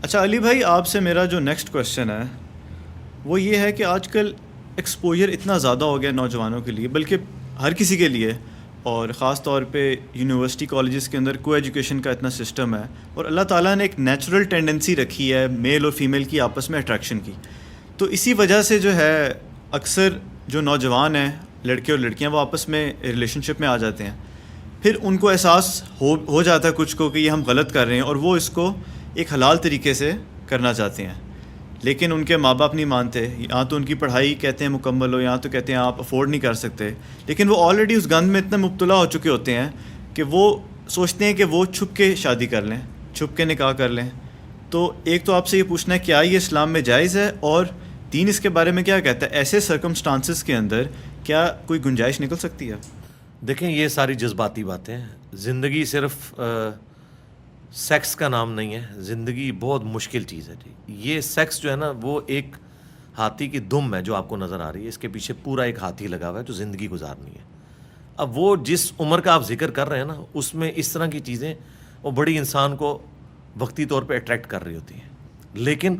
اچھا علی بھائی، آپ سے میرا جو نیکسٹ کویشچن ہے وہ یہ ہے کہ آج کل ایکسپوجر اتنا زیادہ ہو گیا نوجوانوں کے لیے، بلکہ ہر کسی کے لیے، اور خاص طور پہ یونیورسٹی کالجز کے اندر کو ایجوکیشن کا اتنا سسٹم ہے، اور اللہ تعالیٰ نے ایک نیچرل ٹینڈنسی رکھی ہے میل اور فیمیل کی آپس میں اٹریکشن کی. تو اسی وجہ سے جو ہے اکثر جو نوجوان ہیں، لڑکے اور لڑکیاں، وہ آپس میں ریلیشن شپ میں آ جاتے ہیں. پھر ان کو احساس ہو جاتا ہے کچھ کو کہ یہ ہم غلط کر رہے ہیں، اور وہ اس کو ایک حلال طریقے سے کرنا چاہتے ہیں. لیکن ان کے ماں باپ نہیں مانتے، یہاں تو ان کی پڑھائی کہتے ہیں مکمل ہو، یہاں تو کہتے ہیں آپ افورڈ نہیں کر سکتے. لیکن وہ آلریڈی اس گند میں اتنا مبتلا ہو چکے ہوتے ہیں کہ وہ سوچتے ہیں کہ وہ چھپ کے شادی کر لیں، چھپ کے نکاح کر لیں. تو ایک تو آپ سے یہ پوچھنا ہے کیا یہ اسلام میں جائز ہے، اور دین اس کے بارے میں کیا کہتا ہے؟ ایسے سرکمسٹانسز کے اندر کیا کوئی گنجائش نکل سکتی ہے؟ دیکھیں، یہ ساری جذباتی باتیں ہیں. زندگی صرف سیکس کا نام نہیں ہے. زندگی بہت مشکل چیز ہے جی. یہ سیکس جو ہے نا، وہ ایک ہاتھی کی دم ہے جو آپ کو نظر آ رہی ہے. اس کے پیچھے پورا ایک ہاتھی لگا ہوا ہے جو زندگی گزارنی ہے. اب وہ جس عمر کا آپ ذکر کر رہے ہیں نا، اس میں اس طرح کی چیزیں وہ بڑی انسان کو وقتی طور پہ اٹریکٹ کر رہی ہوتی ہیں. لیکن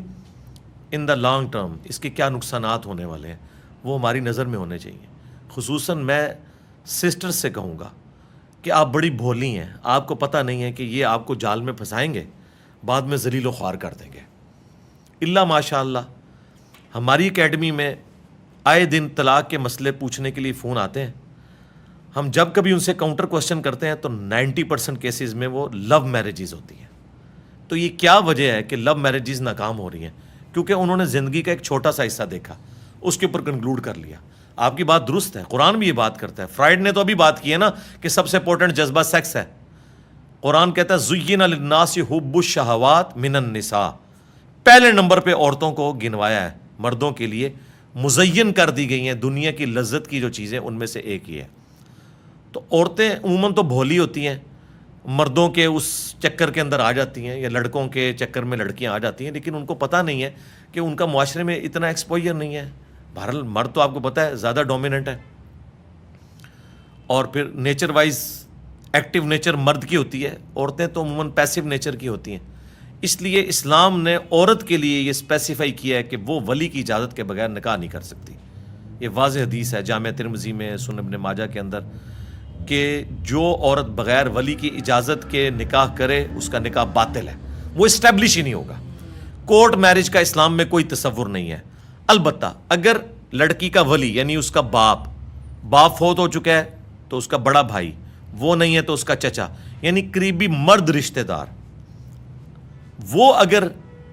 ان دا لانگ ٹرم اس کے کیا نقصانات ہونے والے ہیں وہ ہماری نظر میں ہونے چاہیے. خصوصاً میں سسٹر سے کہوں گا کہ آپ بڑی بھولی ہیں. آپ کو پتہ نہیں ہے کہ یہ آپ کو جال میں پھنسائیں گے، بعد میں ذلیل و خوار کر دیں گے. اللہ ماشاء اللہ ہماری اکیڈمی میں آئے دن طلاق کے مسئلے پوچھنے کے لیے فون آتے ہیں. ہم جب کبھی ان سے کاؤنٹر کوسچن کرتے ہیں تو 90% کیسز میں وہ لو میرجز ہوتی ہیں. تو یہ کیا وجہ ہے کہ لو میرجز ناکام ہو رہی ہیں؟ کیونکہ انہوں نے زندگی کا ایک چھوٹا سا حصہ دیکھا، اس کے اوپر کنکلوڈ کر لیا. آپ کی بات درست ہے، قرآن بھی یہ بات کرتا ہے. فرائیڈ نے تو ابھی بات کی ہے نا کہ سب سے امپورٹنٹ جذبہ سیکس ہے. قرآن کہتا ہے زُیِّنَ لِلنَّاسِ حُبُّ الشَّهَوَاتِ مِنَ النِّسَاءِ. پہلے نمبر پہ عورتوں کو گنوایا ہے. مردوں کے لیے مزین کر دی گئی ہیں دنیا کی لذت کی جو چیزیں، ان میں سے ایک ہی ہے. تو عورتیں عموماً تو بھولی ہوتی ہیں، مردوں کے اس چکر کے اندر آ جاتی ہیں، یا لڑکوں کے چکر میں لڑکیاں آ جاتی ہیں. لیکن ان کو پتہ نہیں ہے کہ ان کا معاشرے میں اتنا ایکسپوجر نہیں ہے. بہرحال مرد تو آپ کو پتہ ہے زیادہ ڈومیننٹ ہے، اور پھر نیچر وائز ایکٹیو نیچر مرد کی ہوتی ہے. عورتیں تو عموماً پیسیو نیچر کی ہوتی ہیں. اس لیے اسلام نے عورت کے لیے یہ اسپیسیفائی کیا ہے کہ وہ ولی کی اجازت کے بغیر نکاح نہیں کر سکتی. یہ واضح حدیث ہے جامع ترمذی میں، سنن ابن ماجہ کے اندر، کہ جو عورت بغیر ولی کی اجازت کے نکاح کرے اس کا نکاح باطل ہے، وہ اسٹیبلش ہی نہیں ہوگا. کورٹ میرج کا اسلام میں کوئی تصور نہیں ہے. البتہ اگر لڑکی کا ولی یعنی اس کا باپ فوت ہو چکا ہے تو اس کا بڑا بھائی، وہ نہیں ہے تو اس کا چچا، یعنی قریبی مرد رشتہ دار، وہ اگر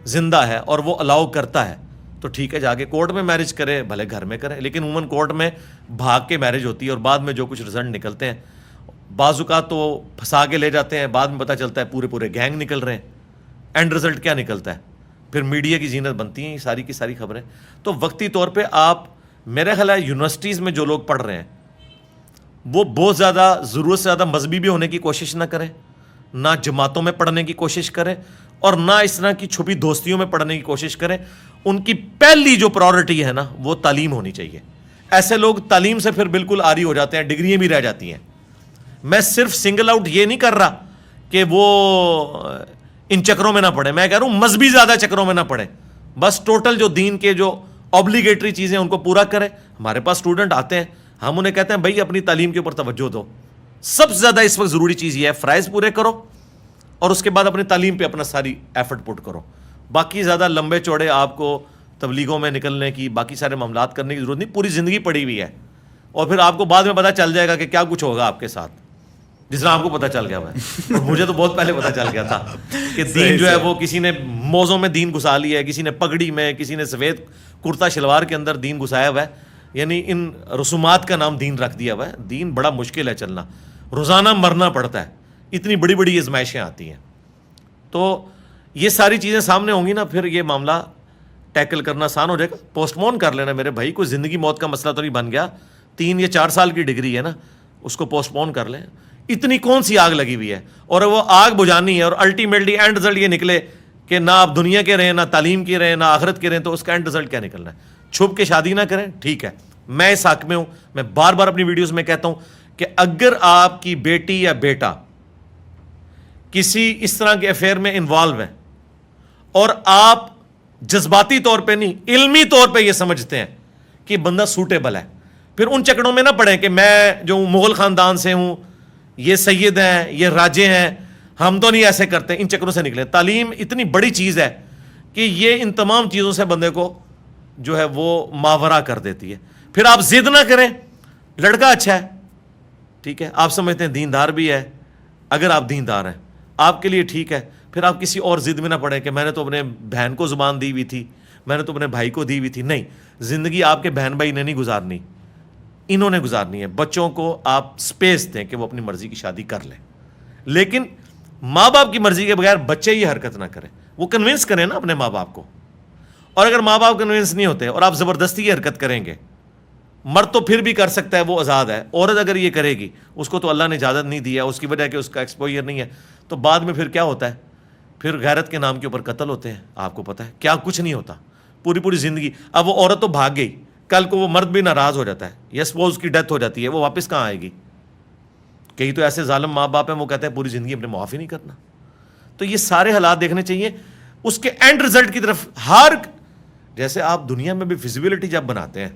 زندہ ہے اور وہ الاؤ کرتا ہے تو ٹھیک ہے، جا کے کورٹ میں میرج کرے، بھلے گھر میں کرے. لیکن عموماً کورٹ میں بھاگ کے میرج ہوتی ہے، اور بعد میں جو کچھ رزلٹ نکلتے ہیں، بعض اوقات تو پھنسا کے لے جاتے ہیں، بعد میں پتہ چلتا ہے پورے گینگ نکل رہے ہیں. اینڈ رزلٹ کیا نکلتا ہے؟ پھر میڈیا کی زینت بنتی ہیں یہ ساری کی ساری خبریں. تو وقتی طور پہ آپ، میرے خیال ہے یونیورسٹیز میں جو لوگ پڑھ رہے ہیں وہ بہت زیادہ ضرورت سے زیادہ مذہبی بھی ہونے کی کوشش نہ کریں، نہ جماعتوں میں پڑھنے کی کوشش کریں، اور نہ اس طرح کی چھپی دوستیوں میں پڑھنے کی کوشش کریں. ان کی پہلی جو پرائورٹی ہے نا وہ تعلیم ہونی چاہیے. ایسے لوگ تعلیم سے پھر بالکل عاری ہو جاتے ہیں، ڈگریاں بھی رہ جاتی ہیں. میں صرف سنگل آؤٹ یہ نہیں کر رہا کہ وہ ان چکروں میں نہ پڑھیں، میں کہہ رہا ہوں مذہبی زیادہ چکروں میں نہ پڑھیں. بس ٹوٹل جو دین کے جو اوبلیگیٹری چیزیں ان کو پورا کریں. ہمارے پاس اسٹوڈنٹ آتے ہیں، ہم انہیں کہتے ہیں بھائی اپنی تعلیم کے اوپر توجہ دو. سب سے زیادہ اس وقت ضروری چیز یہ ہے فرائض پورے کرو، اور اس کے بعد اپنی تعلیم پہ اپنا ساری ایفرٹ پٹ کرو. باقی زیادہ لمبے چوڑے آپ کو تبلیغوں میں نکلنے کی، باقی سارے معاملات کرنے کی ضرورت نہیں. پوری زندگی پڑی ہوئی ہے، اور پھر آپ کو بعد میں پتہ چل جائے گا کہ کیا کچھ ہوگا آپ کے ساتھ، جس طرح آپ کو پتہ چل گیا ہوا ہے. اور مجھے تو بہت پہلے پتہ چل گیا تھا کہ دین جو ہے وہ کسی نے موزوں میں دین گھسا لیا ہے، کسی نے پگڑی میں، کسی نے سفید کرتا شلوار کے اندر دین گھسایا ہوا ہے. یعنی ان رسومات کا نام دین رکھ دیا ہوا ہے. دین بڑا مشکل ہے چلنا، روزانہ مرنا پڑتا ہے، اتنی بڑی بڑی آزمائشیں آتی ہیں. تو یہ ساری چیزیں سامنے ہوں گی نا، پھر یہ معاملہ ٹیکل کرنا آسان ہو جائے گا. پوسٹ پون کر لینا میرے بھائی، کوئی زندگی موت کا مسئلہ تو نہیں بن گیا. 3 یا 4 سال کی ڈگری ہے نا، اس کو پوسٹ پون کر لیں. اتنی کون سی آگ لگی ہوئی ہے، اور وہ آگ بجھانی ہے، اور الٹیمیٹلی اینڈ رزلٹ یہ نکلے کہ نہ آپ دنیا کے رہیں، نہ تعلیم کے رہیں، نہ آخرت کے رہیں. تو اس کا اینڈ رزلٹ کیا نکلنا ہے؟ چھپ کے شادی نہ کریں. ٹھیک ہے، میں اس حق میں ہوں. میں بار بار اپنی ویڈیوز میں کہتا ہوں کہ اگر آپ کی بیٹی یا بیٹا کسی اس طرح کے افیئر میں انوالو ہے اور آپ جذباتی طور پہ نہیں علمی طور پہ یہ سمجھتے ہیں کہ بندہ سوٹیبل ہے، پھر ان چکروں میں نہ پڑیں کہ میں جو مغل خاندان سے ہوں، یہ سید ہیں، یہ راجے ہیں، ہم تو نہیں ایسے کرتے، ان چکروں سے نکلیں۔ تعلیم اتنی بڑی چیز ہے کہ یہ ان تمام چیزوں سے بندے کو جو ہے وہ ماورا کر دیتی ہے۔ پھر آپ ضد نہ کریں، لڑکا اچھا ہے، ٹھیک ہے، آپ سمجھتے ہیں دیندار بھی ہے، اگر آپ دیندار ہیں آپ کے لیے ٹھیک ہے، پھر آپ کسی اور ضد میں نہ پڑیں کہ میں نے تو اپنے بہن کو زبان دی ہوئی تھی، میں نے تو اپنے بھائی کو دی ہوئی تھی۔ نہیں، زندگی آپ کے بہن بھائی نے نہیں گزارنی، انہوں نے گزارنی ہے۔ بچوں کو آپ سپیس دیں کہ وہ اپنی مرضی کی شادی کر لیں، لیکن ماں باپ کی مرضی کے بغیر بچے یہ حرکت نہ کریں، وہ کنونس کریں نا اپنے ماں باپ کو۔ اور اگر ماں باپ کنونس نہیں ہوتے اور آپ زبردستی یہ حرکت کریں گے، مرد تو پھر بھی کر سکتا ہے، وہ آزاد ہے، عورت اگر یہ کرے گی، اس کو تو اللہ نے اجازت نہیں دی ہے، اس کی وجہ کہ اس کا ایکسپوئر نہیں ہے، تو بعد میں پھر کیا ہوتا ہے؟ پھر غیرت کے نام کے اوپر قتل ہوتے ہیں، آپ کو پتہ ہے کیا کچھ نہیں ہوتا پوری پوری زندگی۔ اب وہ عورت تو بھاگ گئی، کل کو وہ مرد بھی ناراض ہو جاتا ہے، یا سپوز کی ڈیتھ ہو جاتی ہے، وہ واپس کہاں آئے گی؟ کئی تو ایسے ظالم ماں باپ ہیں وہ کہتے ہیں پوری زندگی اپنے معاف ہی نہیں کرنا۔ تو یہ سارے حالات دیکھنے چاہیے، اس کے اینڈ رزلٹ کی طرف ہر، جیسے آپ دنیا میں بھی فزیبلٹی جب بناتے ہیں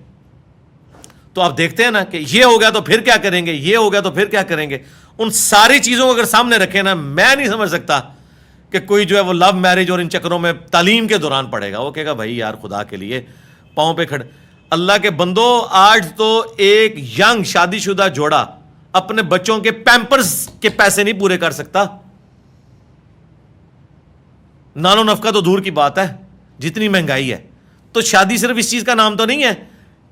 تو آپ دیکھتے ہیں نا کہ یہ ہو گیا تو پھر کیا کریں گے، یہ ہو گیا تو پھر کیا کریں گے۔ ان ساری چیزوں کو اگر سامنے رکھیں نا، میں نہیں سمجھ سکتا کہ کوئی جو ہے وہ لو میرج اور ان چکروں میں تعلیم کے دوران پڑے گا۔ وہ کہے گا بھائی یار خدا کے لیے پاؤں پہ کھڑے، اللہ کے بندو، آج تو ایک ینگ شادی شدہ جوڑا اپنے بچوں کے پیمپرز کے پیسے نہیں پورے کر سکتا، نان و نفقہ تو دور کی بات ہے، جتنی مہنگائی ہے۔ تو شادی صرف اس چیز کا نام تو نہیں ہے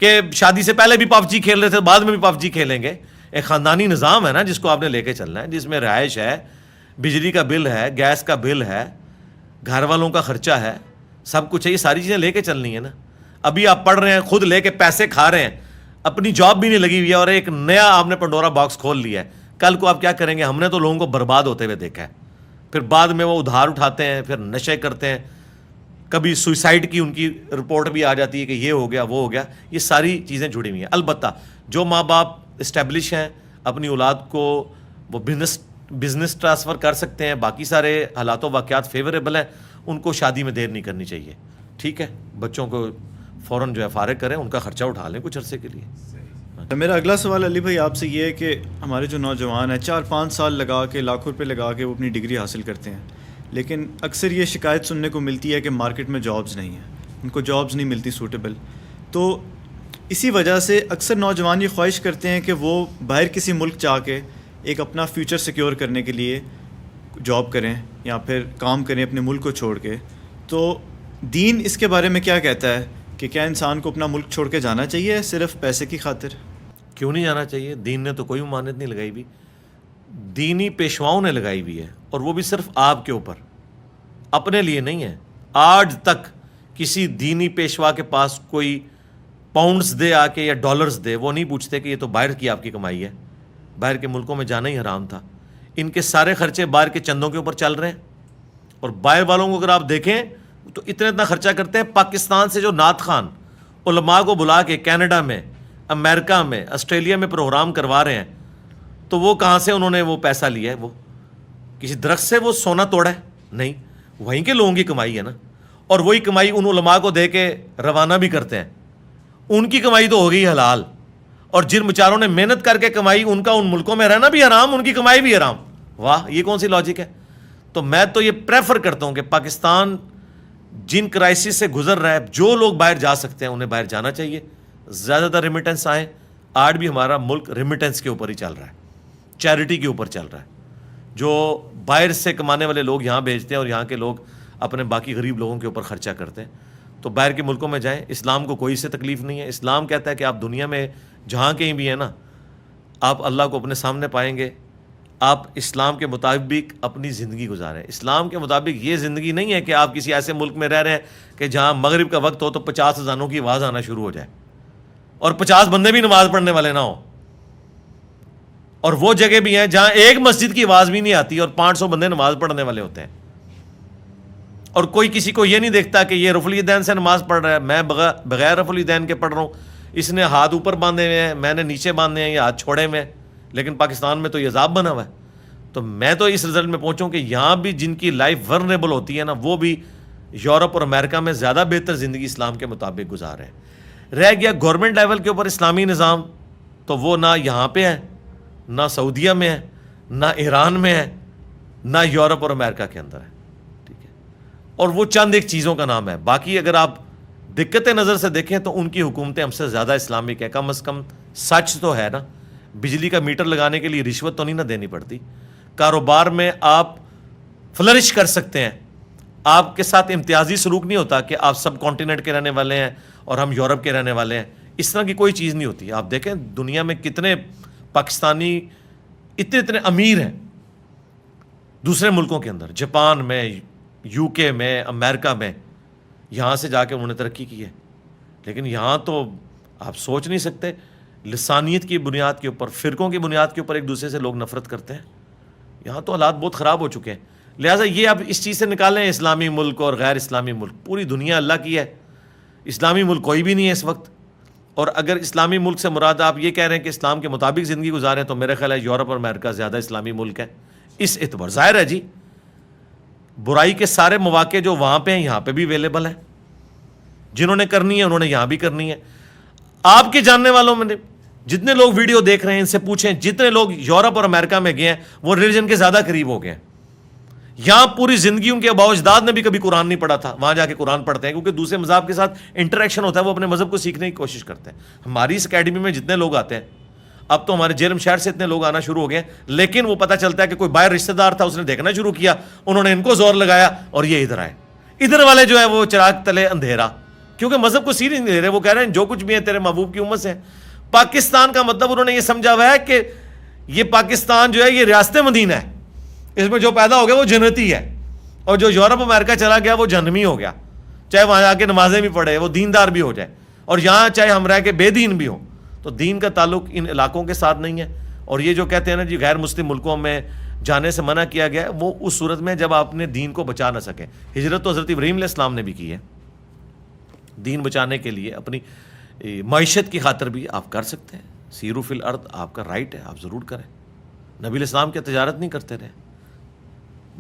کہ شادی سے پہلے بھی پب جی کھیل رہے تھے، بعد میں بھی پب جی کھیلیں گے۔ ایک خاندانی نظام ہے نا جس کو آپ نے لے کے چلنا ہے، جس میں رہائش ہے، بجلی کا بل ہے، گیس کا بل ہے، گھر والوں کا خرچہ ہے، سب کچھ ہے، یہ ساری چیزیں لے کے چلنی ہے نا۔ ابھی آپ پڑھ رہے ہیں، خود لے کے پیسے کھا رہے ہیں، اپنی جاب بھی نہیں لگی ہوئی ہے، اور ایک نیا آپ نے پنڈورا باکس کھول لیا ہے۔ کل کو آپ کیا کریں گے؟ ہم نے تو لوگوں کو برباد ہوتے ہوئے دیکھا ہے، پھر بعد میں وہ ادھار اٹھاتے ہیں، پھر نشے کرتے ہیں، کبھی سوئسائڈ کی ان کی رپورٹ بھی آ جاتی ہے کہ یہ ہو گیا وہ ہو گیا۔ یہ ساری چیزیں جڑی ہوئی ہیں۔ البتہ جو ماں باپ اسٹیبلش ہیں، اپنی اولاد کو وہ بزنس ٹرانسفر کر سکتے ہیں، باقی سارے حالات و واقعات فیوریبل ہیں، ان کو شادی میں دیر نہیں کرنی چاہیے، ٹھیک ہے، بچوں کو فوراً جو ہے فارغ کریں، ان کا خرچہ اٹھا لیں کچھ عرصے کے لیے۔ میرا اگلا سوال علی بھائی آپ سے یہ ہے کہ ہمارے جو نوجوان ہیں 4-5 سال لگا کے، لاکھوں روپے لگا کے وہ اپنی ڈگری حاصل کرتے ہیں، لیکن اکثر یہ شکایت سننے کو ملتی ہے کہ مارکیٹ میں جابز نہیں ہیں، ان کو جابز نہیں ملتی سوٹیبل۔ تو اسی وجہ سے اکثر نوجوان یہ خواہش کرتے ہیں کہ وہ باہر کسی ملک جا کے ایک اپنا فیوچر سیکیور کرنے کے لیے جاب کریں یا پھر کام کریں اپنے ملک کو چھوڑ کے۔ تو دین اس کے بارے میں کیا کہتا ہے کہ کیا انسان کو اپنا ملک چھوڑ کے جانا چاہیے صرف پیسے کی خاطر؟ کیوں نہیں جانا چاہیے؟ دین نے تو کوئی ممانعت نہیں لگائی ہوئی، دینی پیشواؤں نے لگائی ہوئی ہے، اور وہ بھی صرف آپ کے اوپر، اپنے لیے نہیں ہے۔ آج تک کسی دینی پیشوا کے پاس کوئی پاؤنڈز دے آ کے یا ڈالرز دے، وہ نہیں پوچھتے کہ یہ تو باہر کی آپ کی کمائی ہے، باہر کے ملکوں میں جانا ہی حرام تھا۔ ان کے سارے خرچے باہر کے چندوں کے اوپر چل رہے ہیں، اور باہر والوں کو اگر آپ دیکھیں تو اتنا خرچہ کرتے ہیں۔ پاکستان سے جو نعت خوان علماء کو بلا کے کینیڈا میں، امریکہ میں، آسٹریلیا میں پروگرام کروا رہے ہیں، تو وہ کہاں سے انہوں نے وہ پیسہ لیا ہے؟ وہ کسی درخت سے وہ سونا توڑا ہے؟ نہیں، وہیں کے لوگوں کی کمائی ہے نا، اور وہی کمائی ان علماء کو دے کے روانہ بھی کرتے ہیں۔ ان کی کمائی تو ہو گئی حلال، اور جن بیچاروں نے محنت کر کے کمائی، ان کا ان ملکوں میں رہنا بھی حرام، ان کی کمائی بھی حرام۔ واہ، یہ کون سی لاجک ہے؟ تو میں تو یہ پریفر کرتا ہوں کہ پاکستان جن کرائسس سے گزر رہا ہے، جو لوگ باہر جا سکتے ہیں انہیں باہر جانا چاہیے، زیادہ تر ریمیٹنس آئیں۔ آج بھی ہمارا ملک ریمیٹنس کے اوپر ہی چل رہا ہے، چیریٹی کے اوپر چل رہا ہے۔ جو باہر سے کمانے والے لوگ یہاں بھیجتے ہیں اور یہاں کے لوگ اپنے باقی غریب لوگوں کے اوپر خرچہ کرتے ہیں، تو باہر کے ملکوں میں جائیں۔ اسلام کو کوئی سے تکلیف نہیں ہے۔ اسلام کہتا ہے کہ آپ دنیا میں جہاں کہیں بھی ہیں نا، آپ اللہ کو اپنے سامنے پائیں گے، آپ اسلام کے مطابق اپنی زندگی گزاریں۔ اسلام کے مطابق یہ زندگی نہیں ہے کہ آپ کسی ایسے ملک میں رہ رہے ہیں کہ جہاں مغرب کا وقت ہو تو 50 اذانوں کی آواز آنا شروع ہو جائے اور 50 بندے بھی نماز پڑھنے والے نہ ہوں، اور وہ جگہ بھی ہیں جہاں ایک مسجد کی آواز بھی نہیں آتی اور 500 بندے نماز پڑھنے والے ہوتے ہیں، اور کوئی کسی کو یہ نہیں دیکھتا کہ یہ رفع الیدین سے نماز پڑھ رہا ہے، میں بغیر رفع الیدین کے پڑھ رہا ہوں، اس نے ہاتھ اوپر باندھے ہوئے ہیں، میں نے نیچے باندھے ہیں، یہ ہاتھ چھوڑے ہوئے ہیں، لیکن پاکستان میں تو یہ عذاب بنا ہوا ہے۔ تو میں تو اس رزلٹ میں پہنچوں کہ یہاں بھی جن کی لائف ورنریبل ہوتی ہے نا، وہ بھی یورپ اور امریکہ میں زیادہ بہتر زندگی اسلام کے مطابق گزار رہے ہیں. رہ گیا گورنمنٹ لیول کے اوپر اسلامی نظام، تو وہ نہ یہاں پہ ہے، نہ سعودیہ میں ہے، نہ ایران میں ہے، نہ یورپ اور امریکہ کے اندر ہے. ٹھیک ہے، اور وہ چند ایک چیزوں کا نام ہے. باقی اگر آپ دقت نظر سے دیکھیں تو ان کی حکومتیں ہم سے زیادہ اسلامک ہیں. کم از کم سچ تو ہے نا، بجلی کا میٹر لگانے کے لیے رشوت تو نہیں نہ دینی پڑتی. کاروبار میں آپ فلرش کر سکتے ہیں، آپ کے ساتھ امتیازی سلوک نہیں ہوتا کہ آپ سب کانٹیننٹ کے رہنے والے ہیں اور ہم یورپ کے رہنے والے ہیں. اس طرح کی کوئی چیز نہیں ہوتی. آپ دیکھیں دنیا میں کتنے پاکستانی اتنے امیر ہیں دوسرے ملکوں کے اندر، جاپان میں، یو کے میں، امریکہ میں. یہاں سے جا کے انہوں نے ترقی کی ہے. لیکن یہاں تو آپ سوچ نہیں سکتے، لسانیت کی بنیاد کے اوپر، فرقوں کی بنیاد کے اوپر ایک دوسرے سے لوگ نفرت کرتے ہیں. یہاں تو حالات بہت خراب ہو چکے ہیں. لہٰذا یہ اب اس چیز سے نکالیں اسلامی ملک اور غیر اسلامی ملک. پوری دنیا اللہ کی ہے، اسلامی ملک کوئی بھی نہیں ہے اس وقت. اور اگر اسلامی ملک سے مراد آپ یہ کہہ رہے ہیں کہ اسلام کے مطابق زندگی گزاریں، تو میرا خیال ہے یورپ اور امریکہ زیادہ اسلامی ملک ہے اس اعتبار. ظاہر ہے جی، برائی کے سارے مواقع جو وہاں پہ ہیں یہاں پہ بھی اویلیبل ہیں. جنہوں نے کرنی ہے انہوں نے یہاں بھی کرنی ہے. آپ کے جاننے والوں میں جتنے لوگ ویڈیو دیکھ رہے ہیں ان سے پوچھیں، جتنے لوگ یورپ اور امریکہ میں گئے ہیں وہ ریلیجن کے زیادہ قریب ہو گئے ہیں. یہاں پوری زندگی ان کے آباء و اجداد نے بھی کبھی قرآن نہیں پڑھا تھا، وہاں جا کے قرآن پڑھتے ہیں کیونکہ دوسرے مذہب کے ساتھ انٹریکشن ہوتا ہے، وہ اپنے مذہب کو سیکھنے کی کوشش کرتے ہیں. ہماری اس اکیڈمی میں جتنے لوگ آتے ہیں، اب تو ہمارے جیلم شہر سے اتنے لوگ آنا شروع ہو گئے ہیں، لیکن وہ پتہ چلتا ہے کہ کوئی باہر رشتہ دار تھا، اس نے دیکھنا شروع کیا، انہوں نے ان کو زور لگایا اور یہ ادھر آئے. ادھر والے جو ہے وہ چراغ تلے اندھیرا، کیونکہ مذہب کو سیریس نہیں لے رہے. وہ کہہ رہے ہیں جو کچھ بھی ہے تیرے محبوب کی امت سے. پاکستان کا مطلب انہوں نے یہ سمجھا ہوا ہے کہ یہ پاکستان جو ہے یہ ریاست مدینہ ہے، اس میں جو پیدا ہو گیا وہ جنتی ہے، اور جو یورپ امریکہ چلا گیا وہ جہنمی ہو گیا. چاہے وہاں جا کے نمازیں بھی پڑھے، وہ دیندار بھی ہو جائے، اور یہاں چاہے ہم رہ کے بے دین بھی ہوں. تو دین کا تعلق ان علاقوں کے ساتھ نہیں ہے. اور یہ جو کہتے ہیں نا جی غیر مسلم ملکوں میں جانے سے منع کیا گیا ہے، وہ اس صورت میں جب آپ اپنے دین کو بچا نہ سکیں. ہجرت تو حضرت ابراہیم علیہ السلام نے بھی کی ہے. دین بچانے کے لیے اپنی معیشت کی خاطر بھی آپ کر سکتے ہیں. سیرو فی الارض آپ کا رائٹ ہے، آپ ضرور کریں. نبی علیہ السلام کی تجارت نہیں کرتے رہے،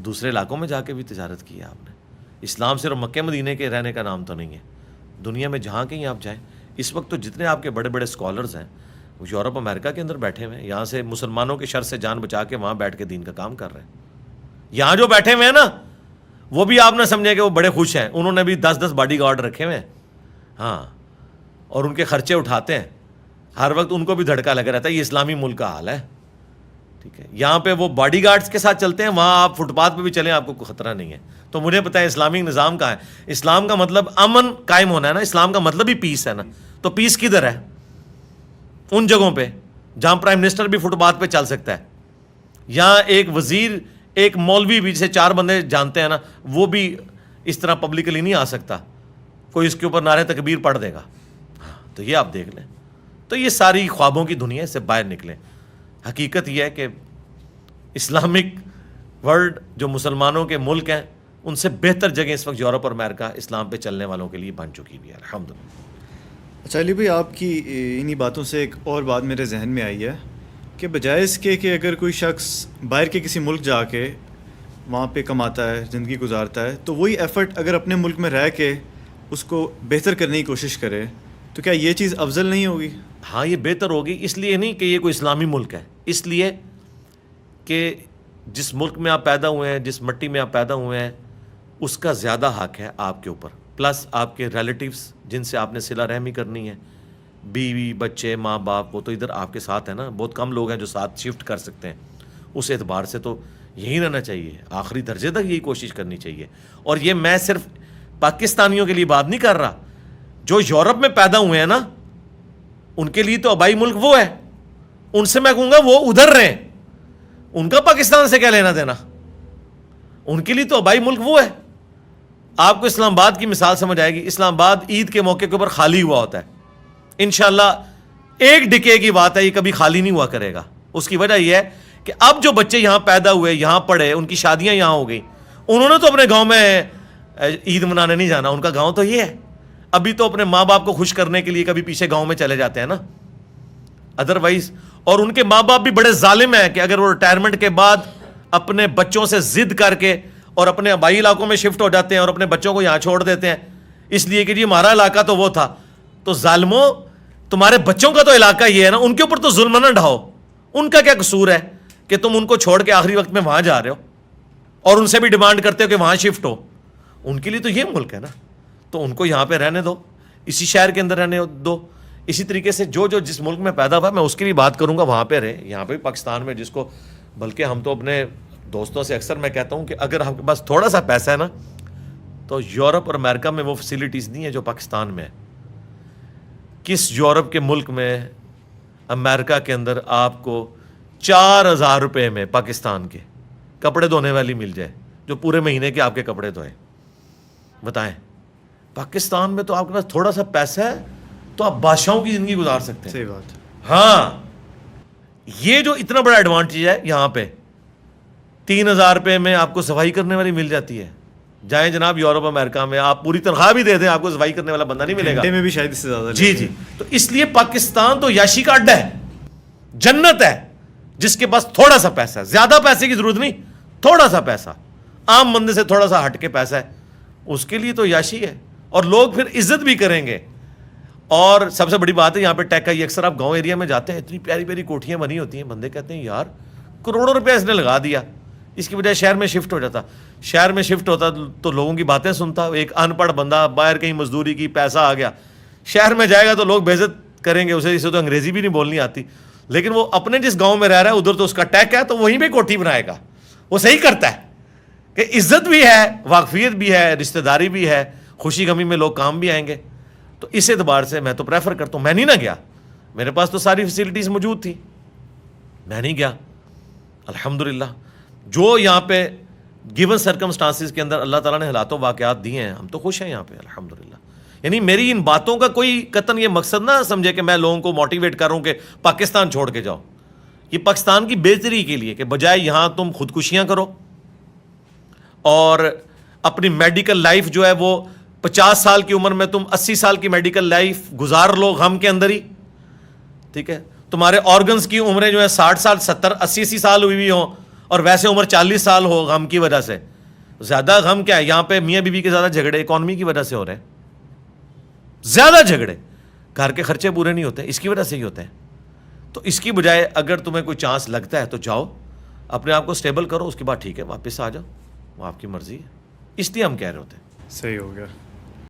دوسرے علاقوں میں جا کے بھی تجارت کی ہے آپ نے. اسلام صرف مکہ مدینے کے رہنے کا نام تو نہیں ہے. دنیا میں جہاں کہیں آپ جائیں، اس وقت تو جتنے آپ کے بڑے بڑے اسکالرز ہیں وہ یورپ امریکہ کے اندر بیٹھے ہوئے ہیں. یہاں سے مسلمانوں کے شر سے جان بچا کے وہاں بیٹھ کے دین کا کام کر رہے ہیں. یہاں جو بیٹھے ہوئے ہیں نا، وہ بھی آپ نہ سمجھیں کہ وہ بڑے خوش ہیں. انہوں نے بھی 10 باڈی گارڈ رکھے ہوئے ہیں، ہاں، اور ان کے خرچے اٹھاتے ہیں. ہر وقت ان کو بھی دھڑکا لگا رہتا ہے. یہ اسلامی ملک کا حال ہے. ٹھیک ہے، یہاں پہ وہ باڈی گارڈز کے ساتھ چلتے ہیں، وہاں آپ فٹ پاتھ پہ بھی چلیں آپ کو کوئی خطرہ نہیں ہے. تو مجھے پتہ ہے اسلامی نظام کہاں ہے. اسلام کا مطلب امن قائم ہونا ہے نا، اسلام کا مطلب ہی پیس ہے نا. تو پیس کدھر ہے؟ ان جگہوں پہ جہاں پرائم منسٹر بھی فٹ پاتھ پہ چل سکتا ہے. یہاں ایک وزیر، ایک مولوی بھی جسے 4 بندے جانتے ہیں نا، وہ بھی اس طرح پبلکلی نہیں آ سکتا. کوئی اس کے اوپر نعرہ تکبیر پڑھ دے گا. تو یہ آپ دیکھ لیں. تو یہ ساری خوابوں کی دنیا سے باہر نکلیں. حقیقت یہ ہے کہ اسلامک ورلڈ جو مسلمانوں کے ملک ہیں، ان سے بہتر جگہ اس وقت یورپ اور امریکہ اسلام پہ چلنے والوں کے لیے بن چکی بھی ہے الحمدللہ. اچھا علی بھائی، آپ کی انہی باتوں سے ایک اور بات میرے ذہن میں آئی ہے کہ بجائے اس کے کہ اگر کوئی شخص باہر کے کسی ملک جا کے وہاں پہ کماتا ہے، زندگی گزارتا ہے، تو وہی ایفرٹ اگر اپنے ملک میں رہ کے اس کو بہتر کرنے کی کوشش کرے، تو کیا یہ چیز افضل نہیں ہوگی؟ ہاں، یہ بہتر ہوگی. اس لیے نہیں کہ یہ کوئی اسلامی ملک ہے، اس لیے کہ جس ملک میں آپ پیدا ہوئے ہیں، جس مٹی میں آپ پیدا ہوئے ہیں، اس کا زیادہ حق ہے آپ کے اوپر. پلس آپ کے ریلیٹیوز جن سے آپ نے صلہ رحمی کرنی ہے، بیوی بچے ماں باپ، وہ تو ادھر آپ کے ساتھ ہیں نا. بہت کم لوگ ہیں جو ساتھ شفٹ کر سکتے ہیں. اس اعتبار سے تو یہی رہنا چاہیے، آخری درجے تک یہی کوشش کرنی چاہیے. اور یہ میں صرف پاکستانیوں کے لیے بات نہیں کر رہا، جو یورپ میں پیدا ہوئے ہیں نا، ان کے لیے تو آبائی ملک وہ ہے. ان سے میں کہوں گا وہ ادھر رہیں، ان کا پاکستان سے کیا لینا دینا. ان کے لیے تو آبائی ملک وہ ہے. آپ کو اسلام آباد کی مثال سمجھ آئے گی. اسلام آباد عید کے موقع کے اوپر خالی ہوا ہوتا ہے. انشاءاللہ ایک ڈکے کی بات ہے، یہ کبھی خالی نہیں ہوا کرے گا. اس کی وجہ یہ ہے کہ اب جو بچے یہاں پیدا ہوئے، یہاں پڑھے، ان کی شادیاں یہاں ہو گئی، انہوں نے تو اپنے گاؤں میں عید منانے نہیں جانا. ان کا گاؤں تو یہ ہے. ابھی تو اپنے ماں باپ کو خوش کرنے کے لیے کبھی پیچھے گاؤں میں چلے جاتے ہیں نا، ادروائز. اور ان کے ماں باپ بھی بڑے ظالم ہیں کہ اگر وہ ریٹائرمنٹ کے بعد اپنے بچوں سے ضد کر کے اور اپنے آبائی علاقوں میں شفٹ ہو جاتے ہیں اور اپنے بچوں کو یہاں چھوڑ دیتے ہیں اس لیے کہ جی ہمارا علاقہ تو وہ تھا. تو ظالموں, تمہارے بچوں کا تو علاقہ یہ ہے نا, ان کے اوپر تو ظلم نہ ڈھاؤ. ان کا کیا قصور ہے کہ تم ان کو چھوڑ کے آخری وقت میں وہاں جا رہے ہو اور ان سے بھی ڈیمانڈ کرتے ہو کہ وہاں شفٹ ہو. ان کے لیے تو یہ ملک ہے نا, تو ان کو یہاں پہ رہنے دو, اسی شہر کے اندر رہنے دو. اسی طریقے سے جو جس ملک میں پیدا ہوا میں اس کی بھی بات کروں گا, وہاں پہ رہے. یہاں پہ پاکستان میں جس کو, بلکہ ہم تو اپنے دوستوں سے اکثر میں کہتا ہوں کہ اگر ہم کے پاس تھوڑا سا پیسہ ہے نا تو یورپ اور امریکہ میں وہ فیسلٹیز نہیں ہے جو پاکستان میں ہے. کس یورپ کے ملک میں, امریکہ کے اندر آپ کو 4,000 روپے میں پاکستان کے کپڑے دھونے والی مل جائے جو پورے مہینے کے آپ کے کپڑے دھوئے؟ بتائیں. پاکستان میں تو آپ کے پاس تھوڑا سا پیسہ ہے تو آپ بادشاہوں کی زندگی گزار سکتے ہیں. صحیح بات. ہاں, یہ جو اتنا بڑا ایڈوانٹیج ہے یہاں پہ, 3,000 روپے میں آپ کو صفائی کرنے والی مل جاتی ہے. جائیں جناب یورپ امریکہ میں, آپ پوری تنخواہ بھی دے دیں آپ کو صفائی کرنے والا بندہ نہیں ملے گا. گھنٹے میں بھی شاید اس سے زیادہ. جی جی. تو اس لیے پاکستان تو یاشی کا اڈا ہے, جنت ہے. جس کے پاس تھوڑا سا پیسہ ہے, زیادہ پیسے کی ضرورت نہیں, تھوڑا سا پیسہ, عام بندے سے تھوڑا سا ہٹ کے پیسہ ہے, اس کے لیے تو یاشی ہے. اور لوگ پھر عزت بھی کریں گے. اور سب سے بڑی بات ہے یہاں پہ ٹیک کا, یہ اکثر آپ گاؤں ایریا میں جاتے ہیں, اتنی پیاری پیاری کوٹھیاں بنی ہوتی ہیں, بندے کہتے ہیں یار کروڑوں روپے اس نے لگا دیا, اس کی بجائے شہر میں شفٹ ہو جاتا. شہر میں شفٹ ہوتا تو لوگوں کی باتیں سنتا. ایک ان پڑھ بندہ باہر کہیں مزدوری کی, پیسہ آ گیا, شہر میں جائے گا تو لوگ بے عزت کریں گے اسے تو انگریزی بھی نہیں بولنی آتی. لیکن وہ اپنے جس گاؤں میں رہ رہا ہے ادھر تو اس کا ٹیک ہے, تو وہیں پہ کوٹھی بنائے گا. وہ صحیح کرتا ہے کہ عزت بھی ہے, واقفیت بھی ہے, رشتہ داری بھی ہے, خوشی غمی میں لوگ کام بھی آئیں گے. تو اس اعتبار سے میں تو پریفر کرتا ہوں. میں نہیں نہ گیا, میرے پاس تو ساری فیسلٹیز موجود تھی, میں نہیں گیا. الحمدللہ جو یہاں پہ گیون سرکمسٹانسز کے اندر اللہ تعالیٰ نے حالات و واقعات دیے ہیں, ہم تو خوش ہیں یہاں پہ الحمدللہ. یعنی میری ان باتوں کا کوئی قطعاً یہ مقصد نہ سمجھے کہ میں لوگوں کو موٹیویٹ کر رہا ہوں کہ پاکستان چھوڑ کے جاؤ. یہ پاکستان کی بہتری کے لیے کہ بجائے یہاں تم خودکشیاں کرو اور اپنی میڈیکل لائف جو ہے وہ 50 سال کی عمر میں تم 80 سال کی میڈیکل لائف گزار لو غم کے اندر ہی, ٹھیک ہے. تمہارے آرگنز کی عمریں جو ہے 60 سال 70 80 سال ہوئی ہوں اور ویسے عمر 40 سال ہو غم کی وجہ سے. زیادہ غم کیا ہے یہاں پہ, میاں بیوی کے زیادہ جھگڑے اکانومی کی وجہ سے ہو رہے ہیں, زیادہ جھگڑے, گھر کے خرچے پورے نہیں ہوتے, اس کی وجہ سے ہی ہوتے ہیں. تو اس کی بجائے اگر تمہیں کوئی چانس لگتا ہے تو جاؤ, اپنے آپ کو سٹیبل کرو, اس کے بعد ٹھیک ہے واپس آ جاؤ, وہ آپ کی مرضی ہے. اس لیے ہم کہہ رہے ہوتے ہیں. صحیح ہو گیا.